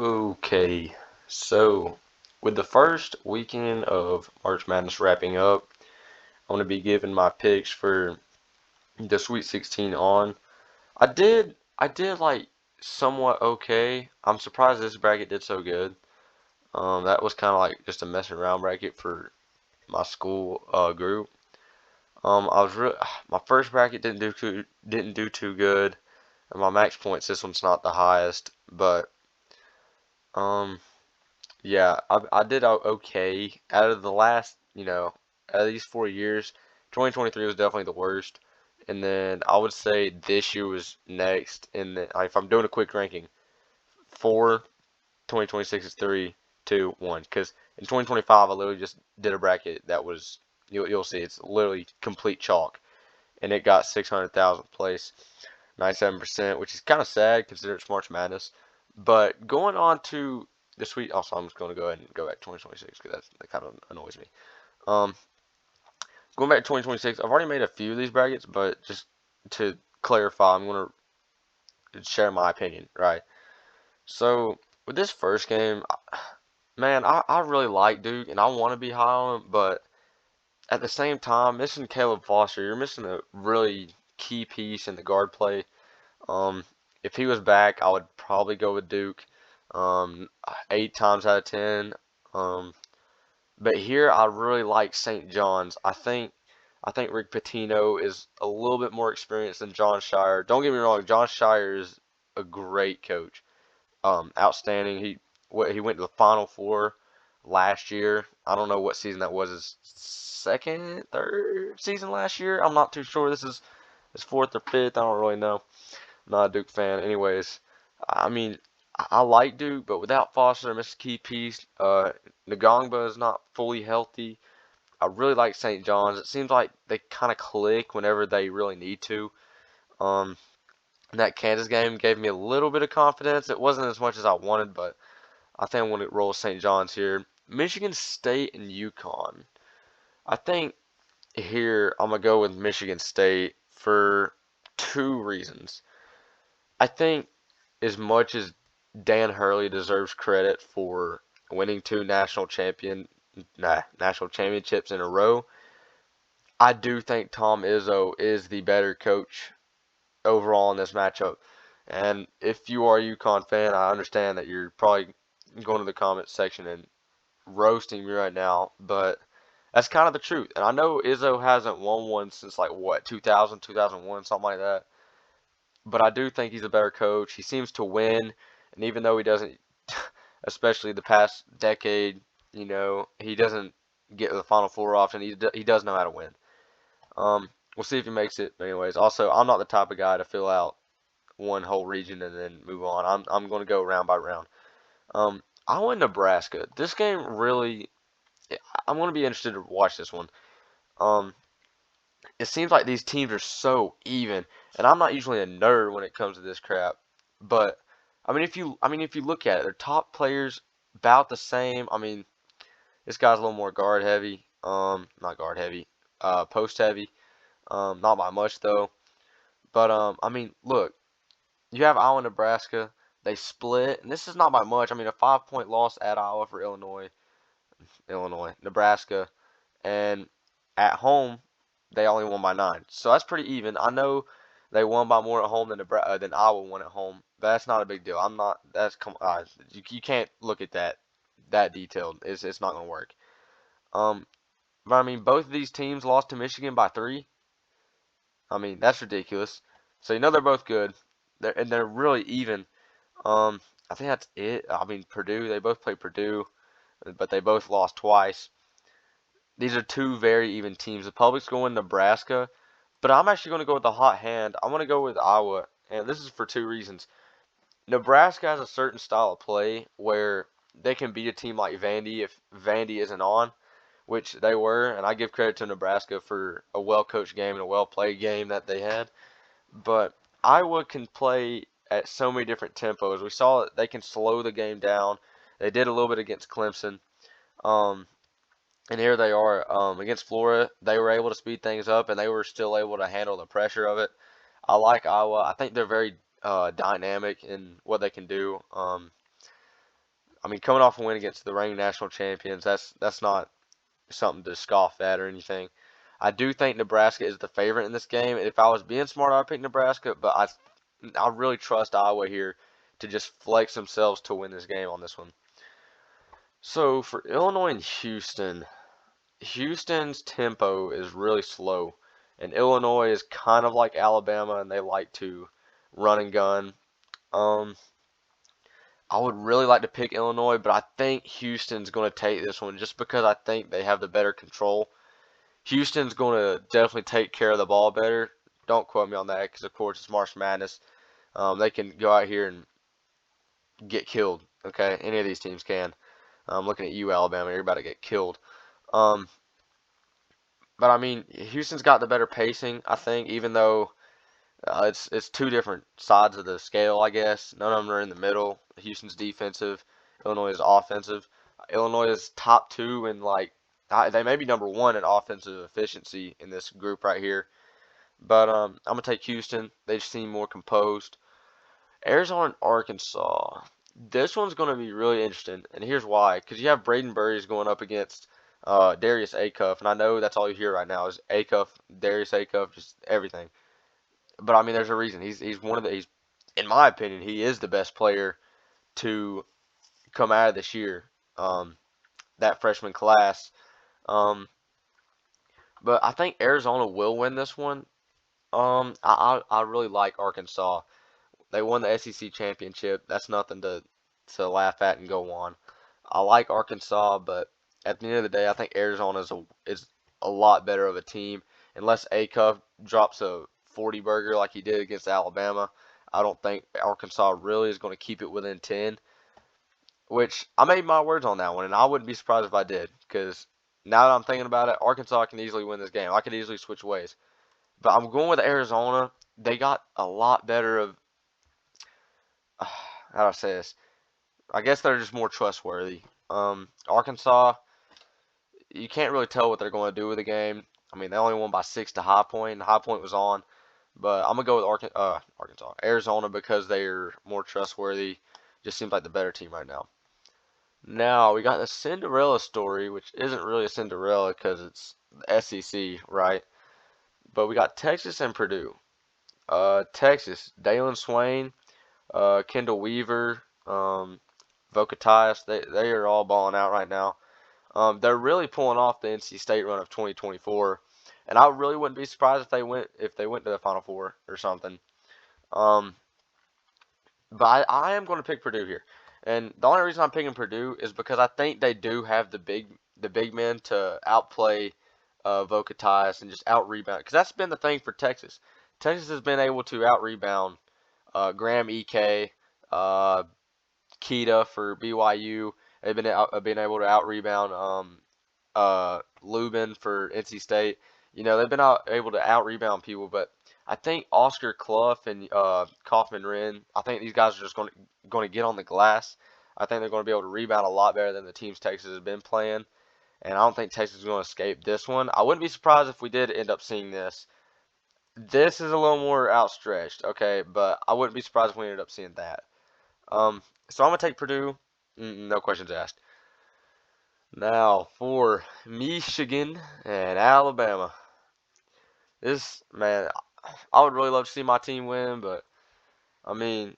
Okay, so with the first weekend of March Madness wrapping up, I'm going to be giving my picks for the Sweet 16 on. I did like somewhat okay. I'm surprised this bracket did so good. That was kind of like just a messing around bracket for my school group. I was real. My first bracket didn't do too good, and my max points this one's not the highest, but um. Yeah, I did okay. Out of the last, out of these 4 years, 2023 was definitely the worst. And then I would say this year was next. And then, if I'm doing a quick ranking, 4, 2026 is 3, 2, 1. Because in 2025, I literally just did a bracket that was, you'll see, it's literally complete chalk. And it got 600,000 place, 97%, which is kind of sad considering it's March Madness. But going on to this week, also I'm just going to go ahead and go back to 2026 because that kind of annoys me. Um, Going back to 2026, I've already made a few of these brackets, but just to clarify, I'm going to share my opinion, right? So with this first game, man, I really like Duke and I want to be high on him, but at the same time, missing Caleb Foster, you're missing a really key piece in the guard play. Um, if he was back, I would probably go with Duke. 8 times out of 10. Um, but here I really like St. John's. I think Rick Pitino is a little bit more experienced than John Shire. Don't get me wrong, John Shire is a great coach. Outstanding. He went to the Final Four last year. I don't know what season that was. His second, third season last year. I'm not too sure. This is his fourth or fifth. I don't really know. Not a Duke fan. Anyways, I mean, I like Duke, but without Foster, Mr. Key Piece, Ngongba is not fully healthy. I really like St. John's. It seems like they kind of click whenever they really need to. Um, that Kansas game gave me a little bit of confidence. It wasn't as much as I wanted, but I think I'm going to roll St. John's here. Michigan State and UConn. I think here I'm going to go with Michigan State for two reasons. I think as much as Dan Hurley deserves credit for winning two national championships in a row, I do think Tom Izzo is the better coach overall in this matchup. And if you are a UConn fan, I understand that you're probably going to the comments section and roasting me right now, but that's kind of the truth. And I know Izzo hasn't won one since like what, 2000, 2001, something like that. But I do think he's a better coach. He seems to win, and even though he doesn't, especially the past decade, he doesn't get to the Final Four often. He does know how to win. We'll see if he makes it. But anyways, also I'm not the type of guy to fill out one whole region and then move on. I'm going to go round by round. I went Nebraska. This game really, I'm going to be interested to watch this one. Um, it seems like these teams are so even, and I'm not usually a nerd when it comes to this crap, but I mean if you look at it, their top players about the same. I mean, this guy's a little more guard heavy, not guard heavy, post heavy, not by much though. But I mean, look, you have Iowa, Nebraska. They split, and this is not by much. I mean, a 5-point loss at Iowa for Nebraska, and at home they only won by 9. So that's pretty even. I know they won by more at home than Iowa won at home, but that's not a big deal. I'm not. That's come. You can't look at that detailed. It's not gonna work. Um, but I mean, both of these teams lost to Michigan by 3. I mean, that's ridiculous. So they're both good. They're really even. I think that's it. I mean, Purdue. They both played Purdue, but they both lost twice. These are two very even teams. The public's going Nebraska, but I'm actually going to go with the hot hand. I'm going to go with Iowa, and this is for two reasons. Nebraska has a certain style of play where they can beat a team like Vandy if Vandy isn't on, which they were, and I give credit to Nebraska for a well-coached game and a well-played game that they had. But Iowa can play at so many different tempos. We saw that they can slow the game down. They did a little bit against Clemson. Um, and here they are against Florida. They were able to speed things up, and they were still able to handle the pressure of it. I like Iowa. I think they're very dynamic in what they can do. I mean, coming off a win against the reigning national champions, that's not something to scoff at or anything. I do think Nebraska is the favorite in this game. If I was being smart, I'd pick Nebraska, but I really trust Iowa here to just flex themselves to win this game on this one. So for Illinois and Houston, Houston's tempo is really slow, and Illinois is kind of like Alabama, and they like to run and gun. Um, I would really like to pick Illinois, but I think Houston's going to take this one just because I think they have the better control. Houston's going to definitely take care of the ball better. Don't quote me on that because, of course, it's March Madness. They can go out here and get killed. Okay, any of these teams can. I'm looking at you, Alabama. You're about to get killed. Um, but I mean, Houston's got the better pacing, I think, even though it's two different sides of the scale, I guess. None of them are in the middle. Houston's defensive, Illinois is offensive. Illinois is top two in like they may be number one in offensive efficiency in this group right here. But I'm gonna take Houston. They just seem more composed. Arizona and Arkansas. This one's gonna be really interesting, and here's why. Because you have Braden Burries going up against Darius Acuff, and I know that's all you hear right now is Acuff, Darius Acuff, just everything. But I mean, there's a reason. He's one of the he's in my opinion he is the best player to come out of this year. That freshman class. Um, but I think Arizona will win this one. I really like Arkansas. They won the SEC championship. That's nothing to laugh at and go on. I like Arkansas, but at the end of the day, I think Arizona is a lot better of a team. Unless Acuff drops a 40 burger like he did against Alabama, I don't think Arkansas really is going to keep it within 10. Which I made my words on that one, and I wouldn't be surprised if I did. Because now that I'm thinking about it, Arkansas can easily win this game. I could easily switch ways. But I'm going with Arizona. They got a lot better of how do I say this? I guess they're just more trustworthy. Arkansas, you can't really tell what they're going to do with the game. I mean, they only won by 6 to High Point. High Point was on, but I'm gonna go with Arkansas, Arizona because they're more trustworthy. Just seems like the better team right now. Now we got the Cinderella story, which isn't really a Cinderella because it's the SEC, right? But we got Texas and Purdue. Texas, Dalen Swain, Kendall Weaver, Vocatius, they are all balling out right now. They're really pulling off the NC State run of 2024, and I really wouldn't be surprised if they went to the Final Four or something. Um, but I am going to pick Purdue here, and the only reason I'm picking Purdue is because I think they do have the big men to outplay Vocatius and just out rebound. Because that's been the thing for Texas. Texas has been able to out rebound Graham Ek, uh, Keita for BYU. They've been able to out rebound Lubin for NC State. You know, they've been able to out rebound people, but I think Oscar Clough and Kaufman Wren, I think these guys are just going to get on the glass. I think they're going to be able to rebound a lot better than the teams Texas has been playing, and I don't think Texas is going to escape this one. I wouldn't be surprised if we did end up seeing this. This is a little more outstretched, okay, but I wouldn't be surprised if we ended up seeing that. So I'm gonna take Purdue. No questions asked. Now for Michigan and Alabama. This man, I would really love to see my team win, but I mean,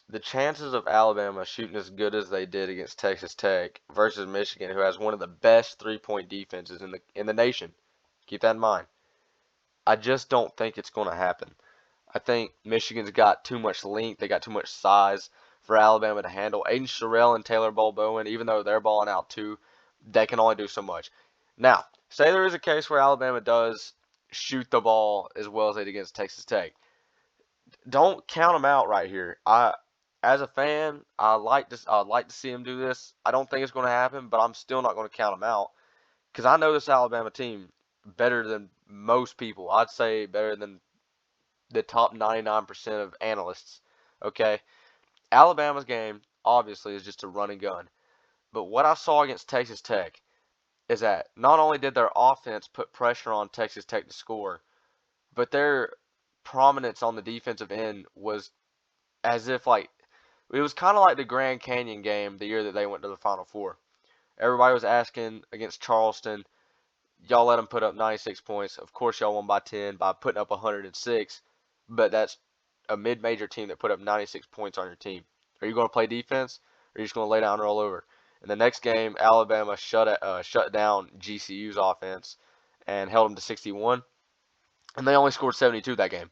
the chances of Alabama shooting as good as they did against Texas Tech versus Michigan, who has one of the best three-point defenses in the nation. Keep that in mind. I just don't think it's going to happen. I think Michigan's got too much length. They got too much size for Alabama to handle. Aiden Sherrill and Taylor Bowen, even though they're balling out too, they can only do so much. Now, say there is a case where Alabama does shoot the ball as well as they did against Texas Tech. Don't count them out right here. As a fan, I'd like to see them do this. I don't think it's going to happen, but I'm still not going to count them out because I know this Alabama team better than most people. I'd say better than the top 99% of analysts. Okay, Alabama's game obviously is just a run and gun. But what I saw against Texas Tech is that not only did their offense put pressure on Texas Tech to score, but their prominence on the defensive end was as if like It was kind of like the Grand Canyon game the year that they went to the Final Four. Everybody was asking against Charleston, y'all let them put up 96 points. Of course, y'all won by 10 by putting up 106, but that's a mid-major team that put up 96 points on your team. Are you going to play defense, or are you just going to lay down and roll over? In the next game, Alabama shut down GCU's offense and held them to 61, and they only scored 72 that game.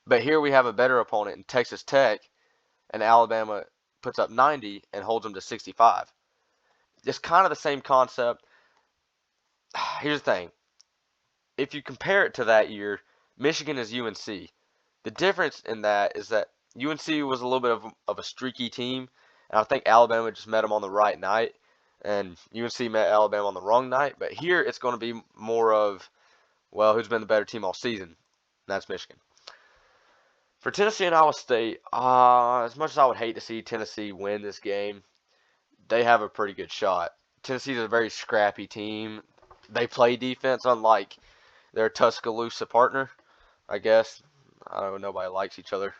But here we have a better opponent in Texas Tech, and Alabama puts up 90 and holds them to 65. It's kind of the same concept. Here's the thing. If you compare it to that year, Michigan is UNC. The difference in that is that UNC was a little bit of a streaky team, and I think Alabama just met them on the right night, and UNC met Alabama on the wrong night. But here it's going to be more of, well, who's been the better team all season? And that's Michigan. For Tennessee and Iowa State, as much as I would hate to see Tennessee win this game, they have a pretty good shot. Tennessee's a very scrappy team. They play defense, unlike their Tuscaloosa partner, I guess. I don't know, nobody likes each other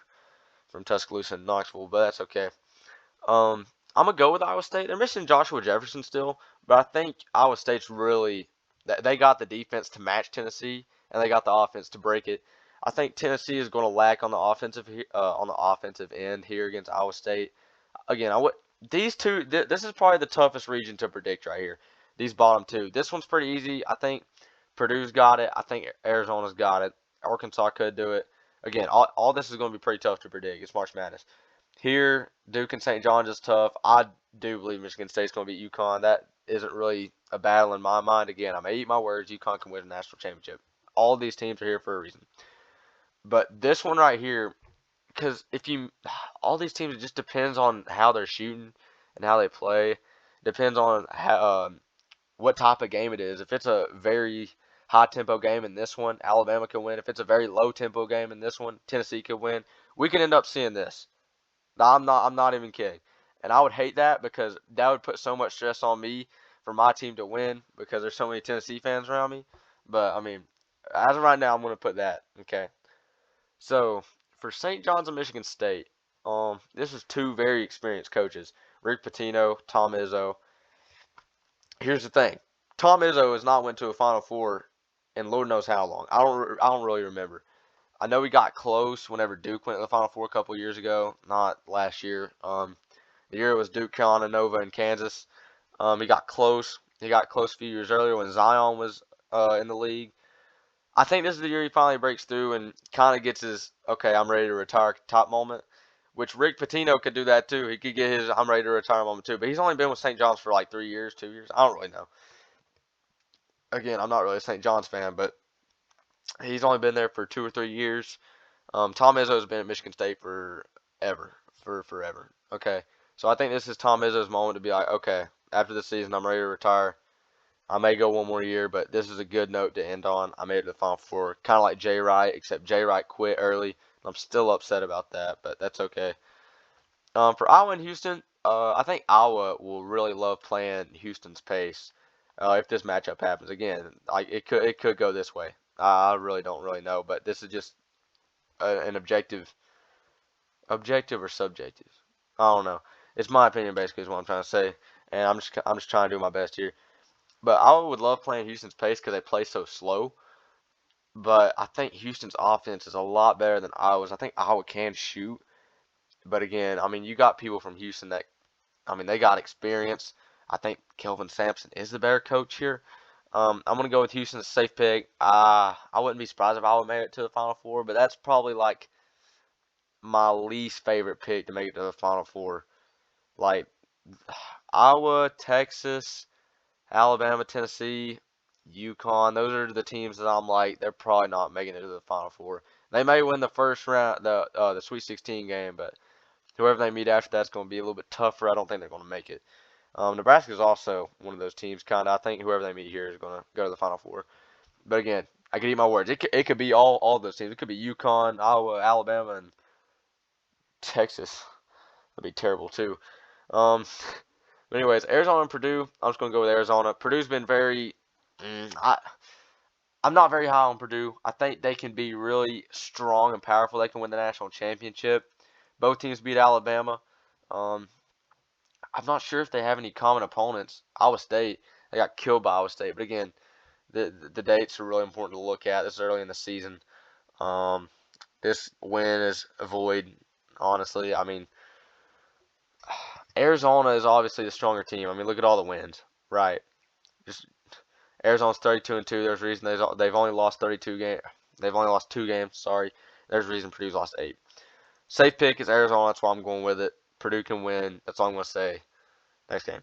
from Tuscaloosa and Knoxville, but that's okay. I'm gonna go with Iowa State. They're missing Joshua Jefferson still, but I think Iowa State's really they got the defense to match Tennessee, and they got the offense to break it. I think Tennessee is going to lack on the offensive end here against Iowa State. Again, these two. This is probably the toughest region to predict right here. These bottom two. This one's pretty easy. I think Purdue's got it. I think Arizona's got it. Arkansas could do it. Again, all this is going to be pretty tough to predict. It's March Madness. Here, Duke and St. John's is tough. I do believe Michigan State's going to beat UConn. That isn't really a battle in my mind. Again, I may eat my words. UConn can win a national championship. All of these teams are here for a reason. But this one right here, because all these teams, it just depends on how they're shooting and how they play. Depends on what type of game it is. If it's a very high tempo game in this one, Alabama can win. If it's a very low tempo game in this one, Tennessee could win. We can end up seeing this. I'm not even kidding. And I would hate that because that would put so much stress on me for my team to win because there's so many Tennessee fans around me. But I mean, as of right now, I'm going to put that. Okay. So for St. John's and Michigan State, this is two very experienced coaches, Rick Pitino, Tom Izzo. Here's the thing: Tom Izzo has not went to a Final Four in Lord knows how long. I don't really remember. I know he got close whenever Duke went to the Final Four a couple years ago, not last year. The year it was Duke, Carolina, Nova, and Kansas. He got close. He got close a few years earlier when Zion was in the league. I think this is the year he finally breaks through and kind of gets his, okay, I'm ready to retire top moment, which Rick Pitino could do that too. He could get his I'm ready to retire moment too, but he's only been with St. John's for like 3 years, 2 years. I don't really know. Again, I'm not really a St. John's fan, but he's only been there for 2 or 3 years. Tom Izzo has been at Michigan State forever. Okay, so I think this is Tom Izzo's moment to be like, okay, after the season, I'm ready to retire. I may go one more year, but this is a good note to end on. I made it to the Final Four, kind of like Jay Wright, except Jay Wright quit early. I'm still upset about that, but that's okay. For Iowa and Houston, I think Iowa will really love playing Houston's pace if this matchup happens. Again, it could go this way. I really don't really know, but this is just an objective or subjective. I don't know. It's my opinion basically is what I'm trying to say, and I'm just trying to do my best here. But I would love playing Houston's pace because they play so slow. But I think Houston's offense is a lot better than Iowa's. I think Iowa can shoot. But again, I mean, you got people from Houston that, I mean, they got experience. I think Kelvin Sampson is the better coach here. I'm going to go with Houston as a safe pick. I wouldn't be surprised if Iowa made it to the Final Four, but that's probably like my least favorite pick to make it to the Final Four. Like Iowa, Texas, Alabama, Tennessee, UConn. Those are the teams that I'm like, they're probably not making it to the Final Four. They may win the first round, the Sweet 16 game, but whoever they meet after that's going to be a little bit tougher. I don't think they're going to make it. Nebraska is also one of those teams, kind of. I think whoever they meet here is going to go to the Final Four. But again, I could eat my words. It could be all those teams. It could be UConn, Iowa, Alabama, and Texas. That'd be terrible too. Um, but anyways, Arizona and Purdue. I'm just going to go with Arizona. Purdue's been very. I'm not very high on Purdue. I think they can be really strong and powerful. They can win the national championship. Both teams beat Alabama. Um, I'm not sure if they have any common opponents. Iowa State, they got killed by Iowa State, but again, the dates are really important to look at. This is early in the season. Um, this win is a void, honestly. I mean, Arizona is obviously the stronger team. I mean, look at all the wins, right? Just Arizona's 32-2. There's a reason they've only lost 32 games. They've only lost 2 games. Sorry. There's a reason Purdue's lost 8. Safe pick is Arizona. That's why I'm going with it. Purdue can win. That's all I'm going to say. Next game.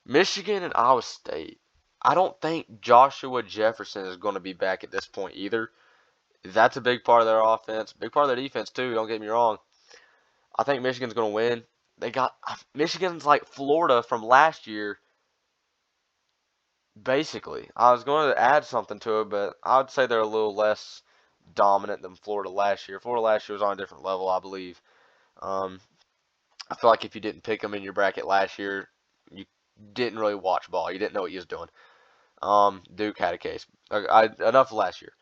Michigan and Iowa State. I don't think Joshua Jefferson is going to be back at this point either. That's a big part of their offense. Big part of their defense, too. Don't get me wrong. I think Michigan's going to win. Michigan's like Florida from last year. Basically, I was going to add something to it, but I would say they're a little less dominant than Florida last year. Florida last year was on a different level, I believe. Um, I feel like if you didn't pick them in your bracket last year, you didn't really watch ball. You didn't know what you was doing. Duke had a case. Enough of last year.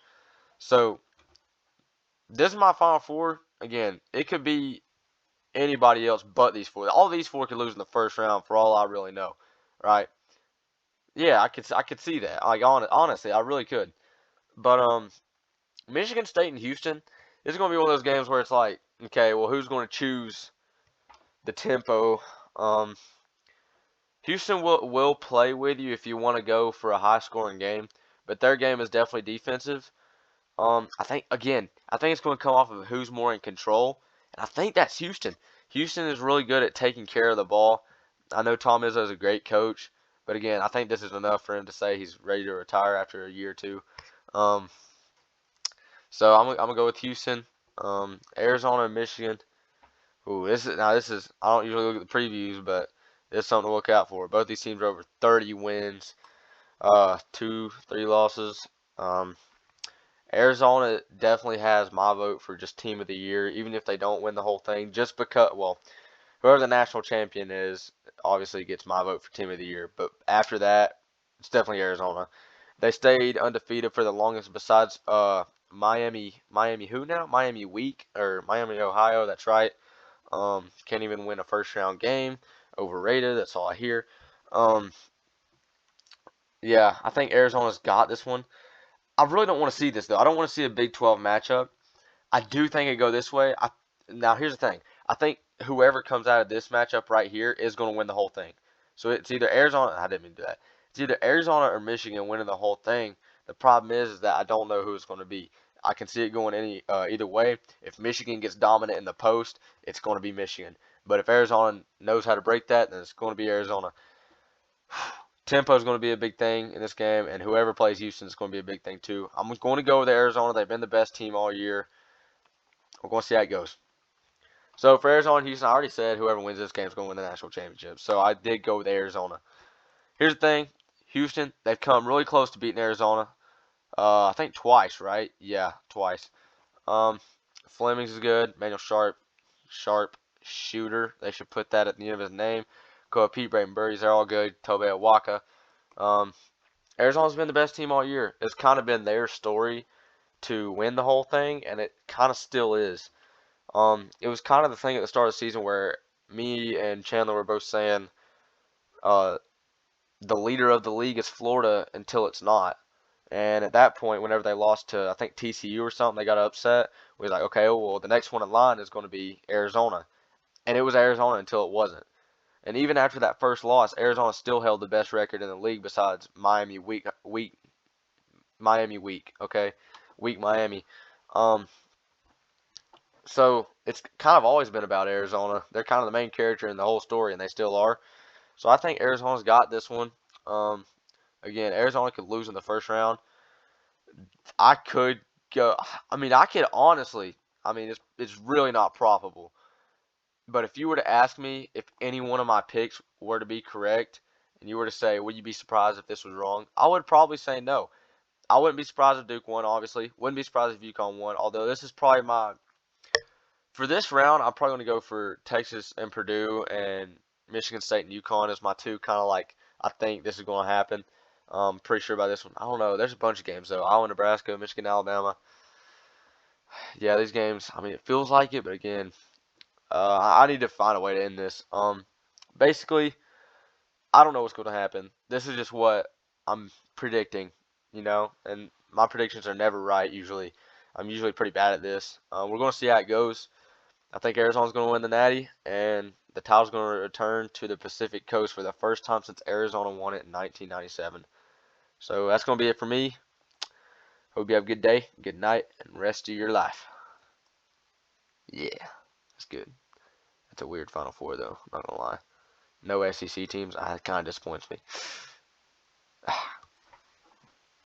So this is my Final Four. Again, it could be anybody else but these four. All these four could lose in the first round for all I really know, right? Yeah, I could see that. Like honestly, I really could. But Michigan State and Houston is going to be one of those games where it's like, okay, well, who's going to choose the tempo? Um, Houston will play with you if you want to go for a high scoring game, but their game is definitely defensive. I think it's going to come off of who's more in control, and I think that's Houston. Houston is really good at taking care of the ball. I know Tom Izzo is a great coach, but again, I think this is enough for him to say he's ready to retire after a year or two. Um, so I'm gonna go with Houston, Arizona, and Michigan. Ooh, this is I don't usually look at the previews, but it's something to look out for. Both these teams are over 30 wins, 2, 3 losses. Um, Arizona definitely has my vote for just team of the year, even if they don't win the whole thing. Just because, well, whoever the national champion is, obviously gets my vote for team of the year. But after that, it's definitely Arizona. They stayed undefeated for the longest, besides Miami who now? Miami Week or Miami Ohio. That's right. Can't even win a first round game. Overrated. That's all I hear. Um, yeah, I think Arizona's got this one. I really don't want to see this though. I don't want to see a Big 12 matchup. I do think it go this way. Now here's the thing. I think whoever comes out of this matchup right here is going to win the whole thing. So it's either Arizona. I didn't mean to do that. It's either Arizona or Michigan winning the whole thing. The problem is that I don't know who it's going to be. I can see it going either way. If Michigan gets dominant in the post, it's going to be Michigan. But if Arizona knows how to break that, then it's going to be Arizona. Tempo is going to be a big thing in this game, and whoever plays Houston is going to be a big thing too. I'm going to go with Arizona. They've been the best team all year. We're going to see how it goes. So for Arizona and Houston, I already said whoever wins this game is going to win the national championship. So I did go with Arizona. Here's the thing. Houston, they've come really close to beating Arizona. I think twice, right? Yeah, twice. Um, Fleming's is good. Manuel Sharp shooter. They should put that at the end of his name. Koa Pete, Brayton Burries, they're all good. Tobe Awaka. Um, Arizona's been the best team all year. It's kind of been their story to win the whole thing, and it kind of still is. It was kind of the thing at the start of the season where me and Chandler were both saying, uh, the leader of the league is Florida until it's not. And at that point, whenever they lost to, I think, TCU or something, they got upset. We was like, okay, well, the next one in line is going to be Arizona. And it was Arizona until it wasn't. And even after that first loss, Arizona still held the best record in the league besides Miami week, okay? Week Miami. Um, so it's kind of always been about Arizona. They're kind of the main character in the whole story, and they still are. So I think Arizona's got this one. Again, Arizona could lose in the first round. I could go. I mean, I could honestly. I mean, it's really not probable. But if you were to ask me if any one of my picks were to be correct, and you were to say, would you be surprised if this was wrong? I would probably say no. I wouldn't be surprised if Duke won, obviously. Wouldn't be surprised if UConn won. Although this is probably for this round, I'm probably going to go for Texas and Purdue and Michigan State and UConn as my two kind of like, I think this is going to happen. Pretty sure about this one. I don't know. There's a bunch of games though. Iowa, Nebraska, Michigan, Alabama. Yeah, these games. I mean, it feels like it, but again, I need to find a way to end this. Basically, I don't know what's going to happen. This is just what I'm predicting, and my predictions are never right usually. I'm usually pretty bad at this. We're going to see how it goes. I think Arizona's going to win the Natty, and the title's going to return to the Pacific Coast for the first time since Arizona won it in 1997. So that's going to be it for me. Hope you have a good day, good night, and rest of your life. Yeah, that's good. That's a weird Final Four, though. I'm not going to lie. No SEC teams. It kind of disappoints me.